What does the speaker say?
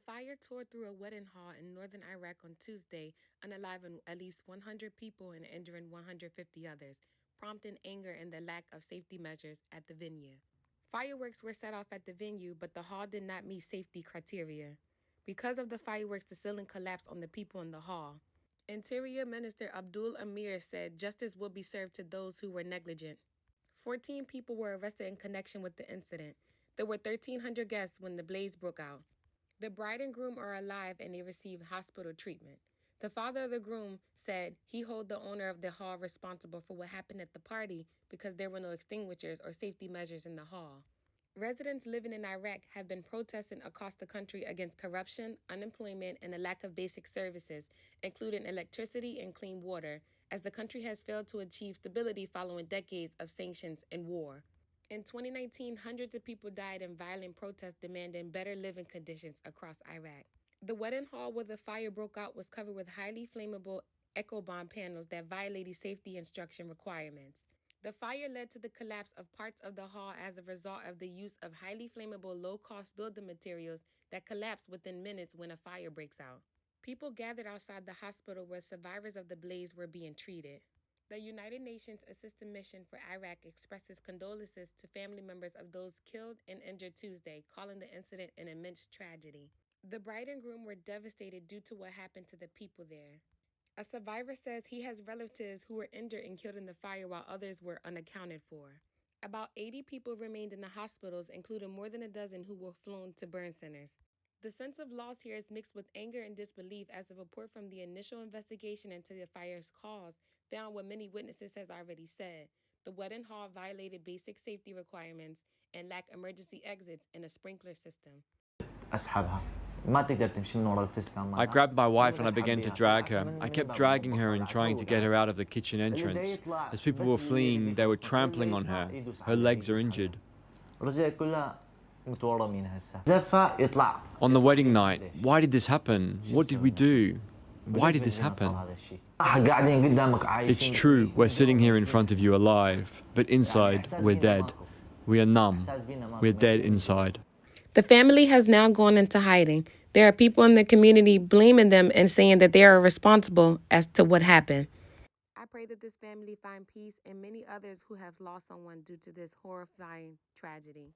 fire tore through a wedding hall in northern Iraq on Tuesday, unaliving at least 100 people and injuring 150 others, prompting anger and the lack of safety measures at the venue. Fireworks were set off at the venue, but the hall did not meet safety criteria. Because of the fireworks, the ceiling collapsed on the people in the hall. Interior Minister Abdul Amir said justice will be served to those who were negligent. 14 people were arrested in connection with the incident. There were 1,300 guests when the blaze broke out. The bride and groom are alive and they received hospital treatment. The father of the groom said he held the owner of the hall responsible for what happened at the party because there were no extinguishers or safety measures in the hall. Residents living in Iraq have been protesting across the country against corruption, unemployment, and a lack of basic services, including electricity and clean water, as the country has failed to achieve stability following decades of sanctions and war. In 2019, hundreds of people died in violent protests demanding better living conditions across Iraq. The wedding hall where the fire broke out was covered with highly flammable eco bomb panels that violated safety instruction requirements. The fire led to the collapse of parts of the hall as a result of the use of highly flammable, low cost building materials that collapse within minutes when a fire breaks out. People gathered outside the hospital where survivors of the blaze were being treated. The United Nations Assistance Mission for Iraq expresses condolences to family members of those killed and injured Tuesday, calling the incident an immense tragedy. The bride and groom were devastated due to what happened to the people there. A survivor says he has relatives who were injured and killed in the fire while others were unaccounted for. About 80 people remained in the hospitals, including more than a dozen who were flown to burn centers. The sense of loss here is mixed with anger and disbelief as a report from the initial investigation into the fire's cause found what many witnesses has already said. The wedding hall violated basic safety requirements and lacked emergency exits and a sprinkler system. اسحبها ما تقدر تمشي من ورا الفستان I مالها. grabbed my wife and I اسحب began to بيها. drag طلعت her. من I من kept باب dragging her المطبخ and على trying to get her out of the kitchen اللي بده entrance. يطلع As people بس were اللي fleeing, they were بيخلص trampling on يطلع her. يدوس Her عليها، legs are يدوس injured. عليها. رجع كلها متورمين هسه. زفة يطلع. On the wedding night, why did this happen? What did we do? Why did this happen? قاعدين قدامك It's عايشين. true, we're sitting here in front of you alive, but inside, we're dead. We are numb. We're dead inside. The family has now gone into hiding. There are people in the community blaming them and saying that they are responsible as to what happened. I pray that this family find peace and many others who have lost someone due to this horrifying tragedy.